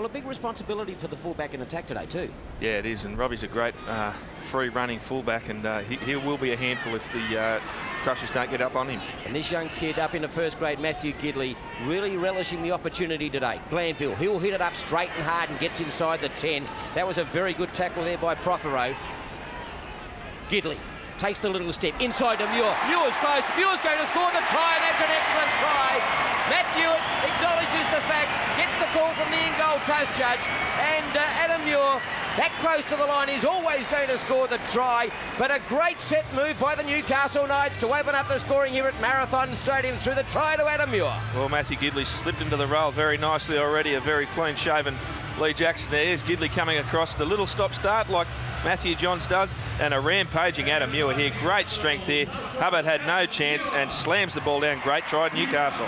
Well, a big responsibility for the fullback in attack today too. Yeah, it is, and Robbie's a great free-running fullback, and he will be a handful if the Crushers don't get up on him. And this young kid up into first grade, Matthew Gidley, really relishing the opportunity today. Glanville, he'll hit it up straight and hard and gets inside the 10. That was a very good tackle there by Prothero. Gidley takes the little step inside to Muir. Muir's close. Muir's going to score the try, and that's an excellent try. Matt Hewitt acknowledges the fact, gets the call from the in-goal toss judge, and Adam Muir, that close to the line, is always going to score the try. But a great set move by the Newcastle Knights to open up the scoring here at Marathon Stadium through the try to Adam Muir. Well, Matthew Gidley slipped into the role very nicely already. A very clean-shaven Lee Jackson there. There's Gidley coming across the little stop-start like Matthew Johns does, and a rampaging Adam Muir here. Great strength here. Hubbard had no chance and slams the ball down. Great try to Newcastle.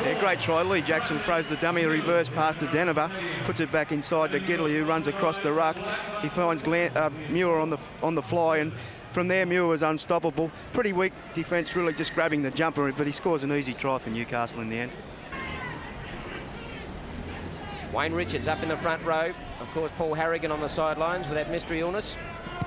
Yeah, great try. Lee Jackson throws the dummy reverse pass to Denver, puts it back inside to Gidley, who runs across the ruck. He finds Muir on the fly, and from there Muir was unstoppable. Pretty weak defence, really just grabbing the jumper, but he scores an easy try for Newcastle in the end. Wayne Richards up in the front row. Of course, Paul Harrigan on the sidelines with that mystery illness.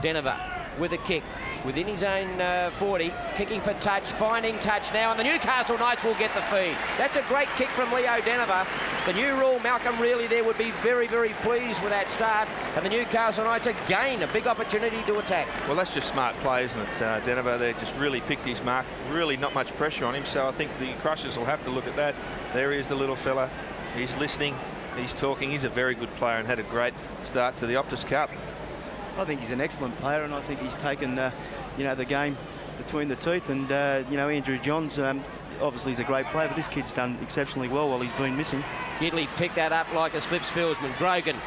Denver with a kick within his own 40, kicking for touch, finding touch now, and the Newcastle Knights will get the feed. That's a great kick from Leo Denver. The new rule, Malcolm really there would be very, very pleased with that start, and the Newcastle Knights again a big opportunity to attack. Well, that's just smart play, isn't it? Denver there just really picked his mark, really not much pressure on him, so I think the Crushers will have to look at that. There is the little fella. He's listening. He's talking. He's a very good player and had a great start to the Optus Cup. I think he's an excellent player, and I think he's taken, the game between the teeth. And Andrew Johns, obviously he's a great player, but this kid's done exceptionally well while he's been missing. Gidley picked that up like a slips fieldsman. Grogan.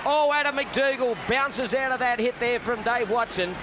Oh, Adam McDougall bounces out of that hit there from Dave Watson.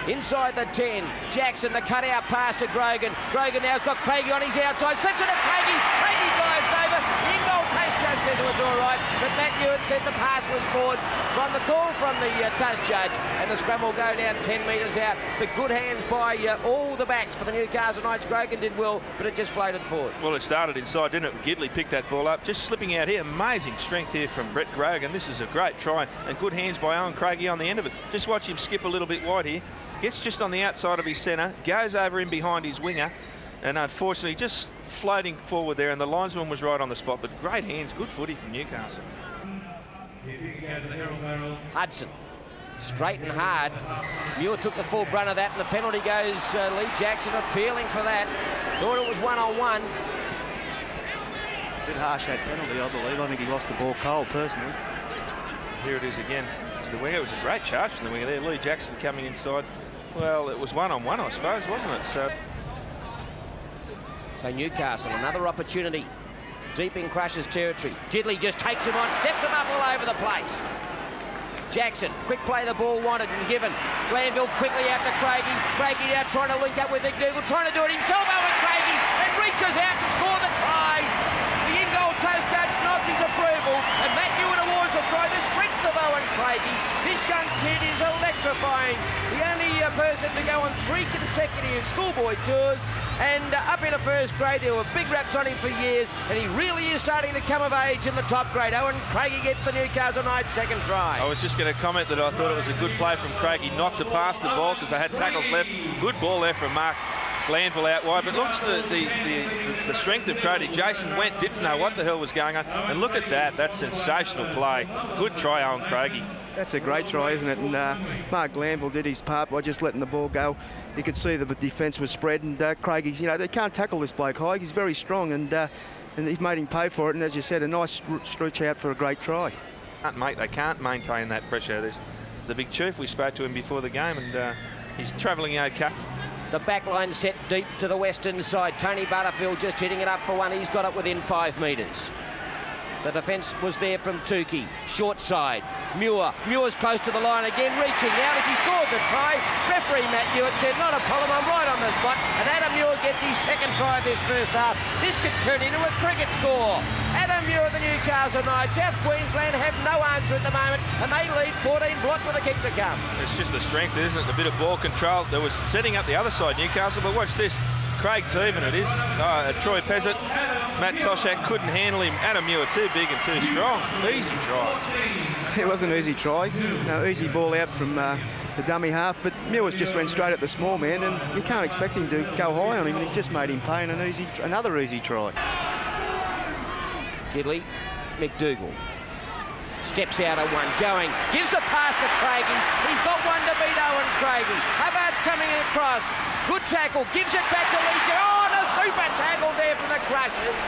Inside the 10, Jackson, the cutout pass to Grogan. Grogan now's got Craigie on his outside, slips it to Craigie. Craigie dives over. The in-goal test judge says it was all right, but Matt Hewitt said the pass was forward from the call from the test judge, and the scrum will go down 10 metres out. But good hands by all the backs for the Newcastle Knights. Grogan did well, but it just floated forward. Well, it started inside, didn't it? Gidley picked that ball up, just slipping out here. Amazing strength here from Brett Grogan. This is a great try, and good hands by Owen Craigie on the end of it. Just watch him skip a little bit wide here. Gets just on the outside of his centre, goes over in behind his winger, and unfortunately just floating forward there, and the linesman was right on the spot. But great hands, good footy from Newcastle. Hudson, straight and hard. Muir took the full brunt of that, and the penalty goes Lee Jackson appealing for that. Thought it was one-on-one. A bit harsh, that penalty, I believe. I think he lost the ball cold, personally. Here it is again. It's the winger. It was a great charge from the winger there. Lee Jackson coming inside. Well, it was one-on-one, I suppose, wasn't it? So Newcastle, another opportunity deep in Crushers territory. Gidley just takes him on, steps him up all over the place. Jackson, quick play, the ball wanted and given. Glanville quickly out to Craigie. Craigie now trying to link up with McDougall, trying to do it himself. Owen Craigie, and reaches out to score the try. The in-goal toast judge nods his approval, and Matt Hewitt awards the try. The strength of Owen Craigie. This young kid is electrifying. The only person to go on 3 consecutive schoolboy tours, and up in the first grade there were big raps on him for years, and he really is starting to come of age in the top grade. Owen Craigie gets the Newcastle Knights' second try. I was just going to comment that I thought it was a good play from Craigie not to pass the ball because they had tackles left. Good ball there from Mark Glanville out wide, but look at the strength of Craigie. Jason went, didn't know what the hell was going on, and look at that. That's sensational play. Good try, Owen Craigie. That's a great try, isn't it? And Mark Glanville did his part by just letting the ball go. You could see the defence was spread, and Craigie's, they can't tackle this bloke high. He's very strong, and he's made him pay for it. And as you said, a nice stretch out for a great try. They can't maintain that pressure. There's the big chief. We spoke to him before the game, and he's travelling okay. The back line set deep to the western side. Tony Butterfield just hitting it up for one. He's got it within 5 metres. The defence was there from Tukey. Short side. Muir's close to the line again, reaching out as he scored the try. Referee Matt Hewitt said, not a problem, I'm right on the spot. And Adam Muir gets his second try of this first half. This could turn into a cricket score. Adam Muir of the Newcastle Knights. South Queensland have no answer at the moment, and they lead 14 block with a kick to come. It's just the strength, isn't it? A bit of ball control. There was setting up the other side, Newcastle, but watch this. Craig Teeman it is. Troy Pezzett Matt Toshak couldn't handle him. Adam Muir too big and too strong. Easy try. It was an easy try. No, easy ball out from the dummy half, but Muir just went straight at the small man, and you can't expect him to go high on him, and he's just made him pay, and another easy try. Gidley, McDougall. Steps out of one, going, gives the pass to Craigie. He's got one to beat Owen Craigie. Hubbard's coming across. Good tackle, gives it back to Leach. Oh, and a super tackle there from the Crushers.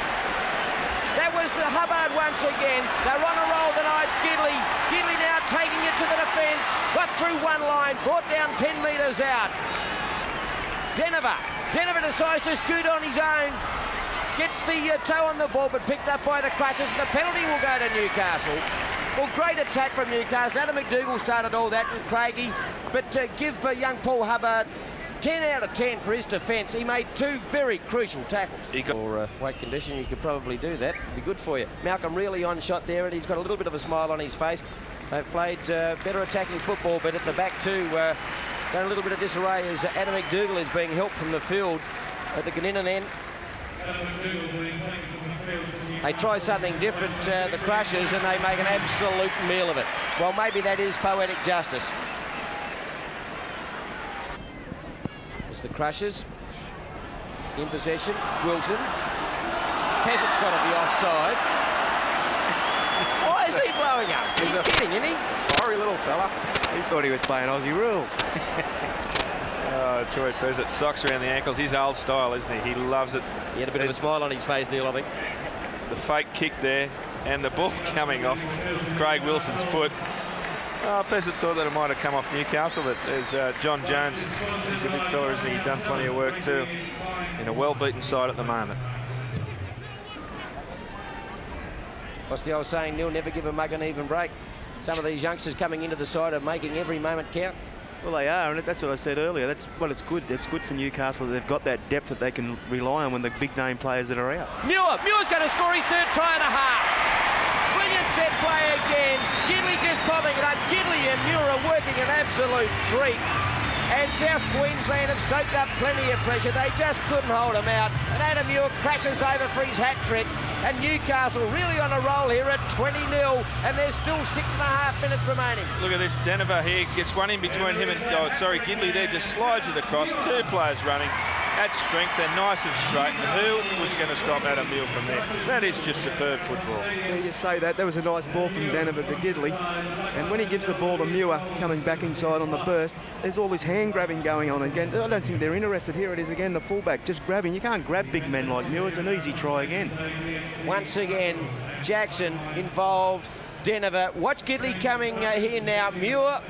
That was the Hubbard once again. They're on a roll tonight. Gidley. Gidley now taking it to the defence. Got through one line, brought down 10 metres out. Denver. Denver decides to scoot on his own. Gets the toe on the ball, but picked up by the Crushers, and the penalty will go to Newcastle. Well, great attack from Newcastle. Adam McDougall started all that, and Craigie. But give young Paul Hubbard 10 out of 10 for his defence. He made two very crucial tackles. For weight condition, you could probably do that. It'd be good for you. Malcolm really on shot there, and he's got a little bit of a smile on his face. They've played better attacking football, but at the back too, done a little bit of disarray as Adam McDougall is being helped from the field at the Ganinan end. They try something different, the Crushers, and they make an absolute meal of it. Well, maybe that is poetic justice. It's the Crushers in possession. Wilson. Peasant's got to be offside. Why is he blowing up? He's kidding, isn't he? Sorry, little fella. He thought he was playing Aussie rules. Oh, Troy Peasant, socks around the ankles. His old style, isn't he? He loves it. He had a bit of a smile on his face, Neil, I think. The fake kick there, and the ball coming off Craig Wilson's foot. Oh, Peasant thought that it might have come off Newcastle, but there's John Jones. He's a big fella, isn't he? He's done plenty of work too, in a well-beaten side at the moment. What's the old saying, Neil? Never give a mug an even break. Some of these youngsters coming into the side are making every moment count. Well, they are, and that's what I said earlier. That's what it's good. It's good for Newcastle that they've got that depth that they can rely on when the big-name players that are out. Muir's going to score his third try and a half. Brilliant set play again. Gidley just popping it up. Gidley and Muir are working an absolute treat. And South Queensland have soaked up plenty of pressure. They just couldn't hold him out. And Adam Muir crashes over for his hat-trick. And Newcastle really on a roll here at 20-0. And there's still 6.5 minutes remaining. Look at this. Denver here gets one in between him and Gidley there, just slides it across. Two players running at strength. They're nice and straight. And who was going to stop Adam Muir from there? That is just superb football. Yeah, you say that. That was a nice ball from Denver to Gidley. And when he gives the ball to Muir coming back inside on the burst, there's all this hand grabbing going on again. I don't think they're interested. Here it is again, the fullback just grabbing. You can't grab big men like Muir. It's an easy try again. Once again, Jackson involved. Denver. Watch Gidley coming here now. Muir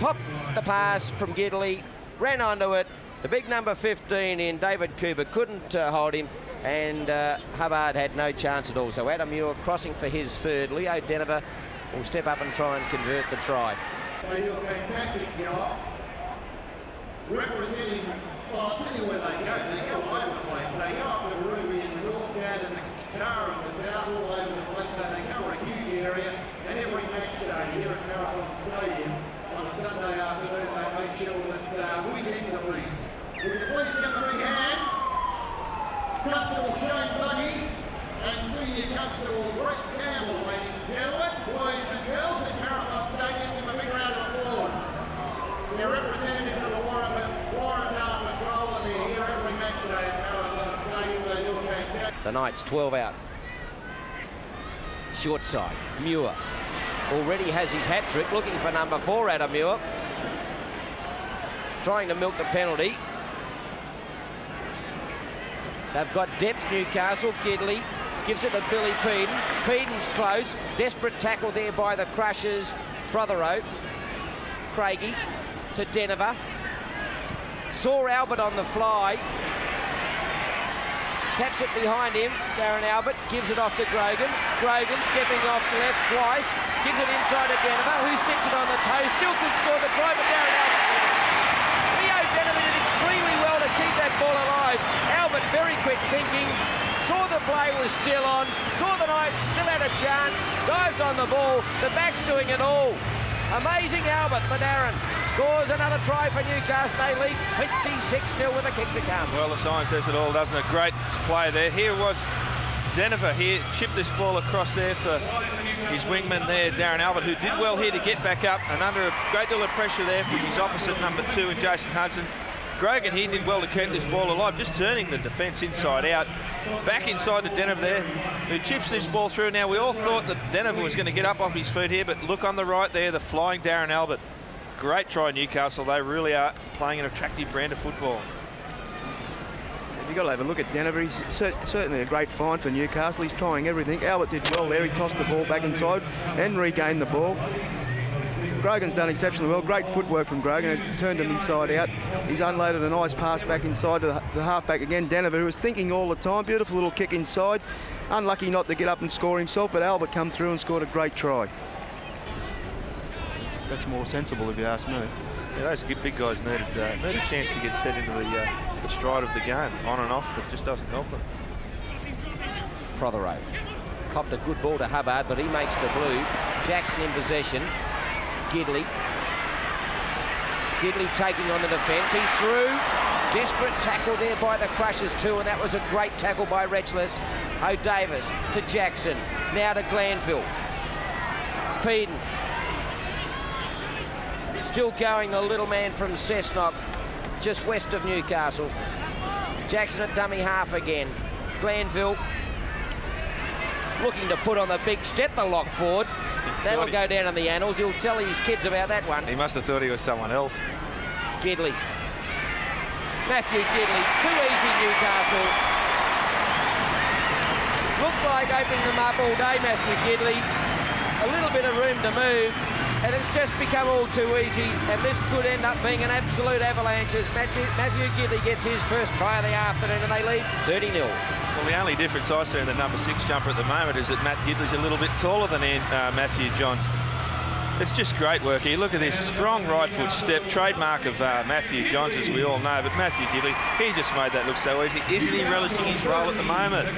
popped the pass from Gidley, ran onto it. The big number 15 in David Cooper couldn't hold him, and Hubbard had no chance at all. So Adam Muir crossing for his third. Leo Denver will step up and try and convert the try. They do a fantastic job representing, well, I'll tell you where they go all over the place. They go up with Ruby in the north, Dad and the Katara in the south, all over the place, so they cover a huge area. And every match day here at Marathon Stadium on a Sunday afternoon, they make sure that we get the leagues. Would you please give a big hand? Constable Shane Buggy and Senior Constable Brett Campbell, ladies and gentlemen, boys and girls at Marathon Stadium, give them a big round of applause. They're representatives of the Warrantown Patrol, and they're here every match day at Marathon Stadium. They do a fantastic. The Knights 12 out. Short side, Muir already has his hat-trick, looking for number 4, Adam Muir. Trying to milk the penalty. They've got depth, Newcastle. Gidley gives it to Billy Peden. Peden's close. Desperate tackle there by the Crushers. Prothero. Craigie to Denver. Saw Albert on the fly. Taps it behind him. Darren Albert gives it off to Grogan. Grogan stepping off the left twice. Gives it inside to Denver, who sticks it on the toe. Still could score the try, but Darren Albert. Leo Denver did extremely well to keep that ball alive. Albert, very quick thinking, saw the play was still on, saw the Knights still had a chance, dived on the ball, the back's doing it all. Amazing Albert, the Darren, scores another try for Newcastle. They lead 26-0 with a kick to come. Well, the sign says it all, doesn't it? Great play there. Here was Denver here chipped this ball across there for his wingman there, Darren Albert, who did well here to get back up and under a great deal of pressure there from his opposite number 2 in Jason Hudson. Grogan here did well to keep this ball alive, just turning the defence inside out. Back inside to Denver there, who chips this ball through. Now, we all thought that Denver was going to get up off his feet here, but look on the right there, the flying Darren Albert. Great try, Newcastle. They really are playing an attractive brand of football. You've got to have a look at Denver. He's certainly a great find for Newcastle. He's trying everything. Albert did well there. He tossed the ball back inside and regained the ball. Grogan's done exceptionally well. Great footwork from Grogan. He's turned him inside out. He's unloaded a nice pass back inside to the halfback again, Denver, who was thinking all the time. Beautiful little kick inside. Unlucky not to get up and score himself, but Albert come through and scored a great try. That's more sensible, if you ask me. Yeah, those big guys need a chance to get set into the stride of the game. On and off, it just doesn't help them. Prothero copped a good ball to Hubbard, but he makes the blue. Jackson in possession. Gidley taking on the defence. He's through. Desperate tackle there by the Crushers too, and that was a great tackle by Retchless. O'Davis to Jackson. Now to Glanville. Peden. Still going, the little man from Cessnock, just west of Newcastle. Jackson at dummy half again. Glanville looking to put on the big step, the lock forward. That'll go down in the annals. He'll tell his kids about that one. He must have thought he was someone else. Gidley. Matthew Gidley. Too easy, Newcastle. Looked like opening them up all day, Matthew Gidley. A little bit of room to move, and it's just become all too easy, and this could end up being an absolute avalanche as Matthew Gidley gets his first try of the afternoon, and they lead 30-0. Well, the only difference I see in the number 6 jumper at the moment is that Matt Gidley's a little bit taller than Matthew Johns. It's just great work here. Look at this strong right foot step, trademark of Matthew Johns, as we all know. But Matthew Gidley, he just made that look so easy. Isn't he relishing his role at the moment?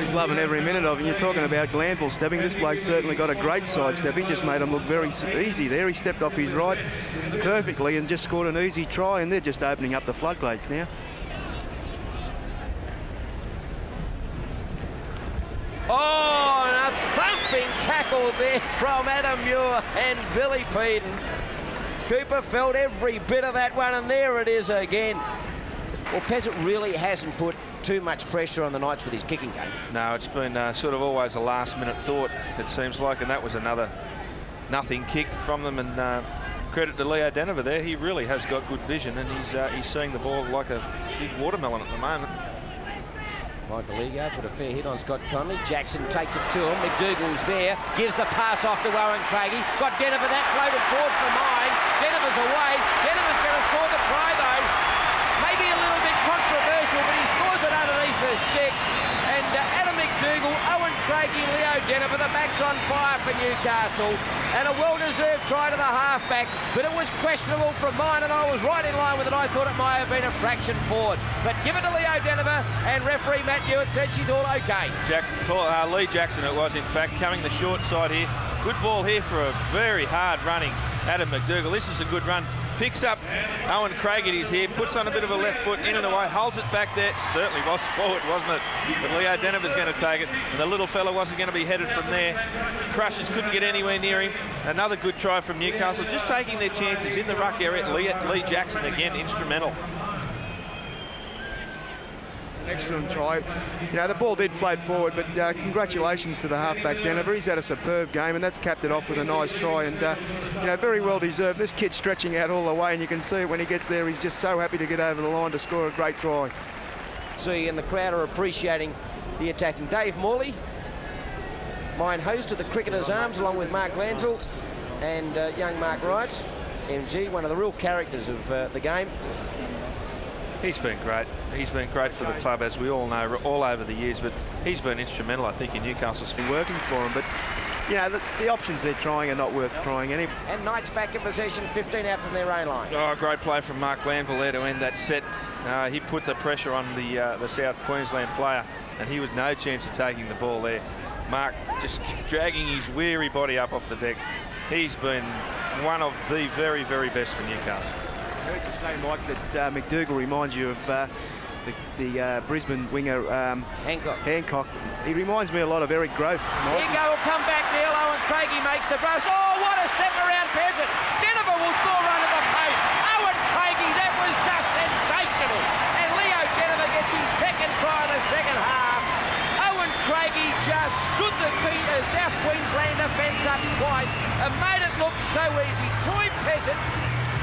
He's loving every minute of it. You're talking about Glanville stepping. This bloke certainly got a great side step. He just made him look very easy there. He stepped off his right perfectly and just scored an easy try, and they're just opening up the floodgates now. Oh, and a thumping tackle there from Adam Muir and Billy Peden. Cooper felt every bit of that one, and there it is again. Well, Peasant really hasn't put too much pressure on the Knights with his kicking game. No, it's been sort of always a last-minute thought, it seems like, and that was another nothing kick from them. And credit to Leo Denver there. He really has got good vision, and he's seeing the ball like a big watermelon at the moment. Michael Ego put a fair hit on Scott Conley. Jackson takes it to him. McDougall's there. Gives the pass off to Warren Craigie. Got Denver. That floated forward for mine. Denver's away. Denver's going to score the try, though. Maybe a little bit controversial, but he scores it underneath the sticks. And Adam McDougall, Owen Craigie, Leo Denver, the back's on fire for Newcastle. And a well-deserved try to the halfback, but it was questionable from mine, and I was right in line with it. I thought it might have been a fraction forward. But give it to Leo Denver, and referee Matt Hewitt said she's all okay. Lee Jackson it was, in fact, coming the short side here. Good ball here for a very hard running Adam McDougall. This is a good run. Picks up Owen Craig at his head, puts on a bit of a left foot, in and away, holds it back there. Certainly was forward, wasn't it? But Leo Denver's going to take it, and the little fella wasn't going to be headed from there. Crushers couldn't get anywhere near him. Another good try from Newcastle, just taking their chances in the ruck area. Lee Jackson again, instrumental. Excellent try. You know, the ball did float forward, but congratulations to the halfback Denver. He's had a superb game, and that's capped it off with a nice try, and you know, very well deserved. This kid's stretching out all the way, and you can see it when he gets there. He's just so happy to get over the line to score a great try. See, and the crowd are appreciating the attacking. Dave Morley, mine host of the Cricketers' Arms, along with Mark Glanville and young Mark Wright, MG, one of the real characters of the game. He's been great. He's been great for the club, as we all know, all over the years, but he's been instrumental, I think, in Newcastle's been working for him. But, you know, the options they're trying are not worth trying any. And Knights back in possession, 15 out from their own line. Oh, great play from Mark Glanville there to end that set. He put the pressure on the South Queensland player, and he was no chance of taking the ball there. Mark just dragging his weary body up off the deck. He's been one of the very, very best for Newcastle. I heard you say, Mike, that McDougall reminds you of the Brisbane winger Hancock. He reminds me a lot of Eric Grove. Ingo will come back, Neil. Owen Craigie makes the brush. Oh, what a step around Peasant. Denver will score under the post. Owen Craigie, that was just sensational. And Leo Denver gets his second try in the second half. Owen Craigie just stood the South Queensland defence up twice and made it look so easy. Troy Peasant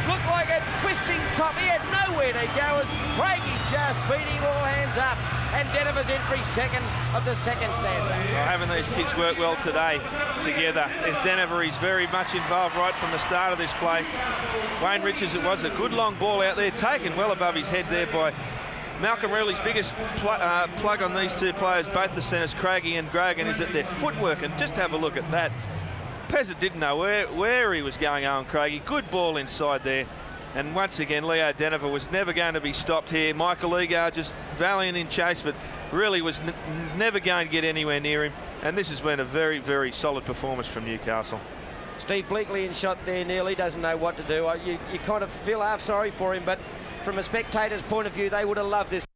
looked like a twisting top. He had nowhere to go as Craigie just beating all hands up. And Denver's in for his second of the second stanza. Well, having these kids work well today together, as Denver is very much involved right from the start of this play. Wayne Richards, it was a good long ball out there, taken well above his head there by Malcolm Reilly's biggest plug on these two players, both the centres, Craigie and Grogan, is at their footwork, and just have a look at that. Peasant didn't know where he was going, Owen Craigie. Good ball inside there. And once again, Leo Denver was never going to be stopped here. Michael Egar just valiant in chase, but really was never going to get anywhere near him. And this has been a very, very solid performance from Newcastle. Steve Bleakley in shot there, Neil. He doesn't know what to do. You kind of feel half sorry for him, but from a spectator's point of view, they would have loved this.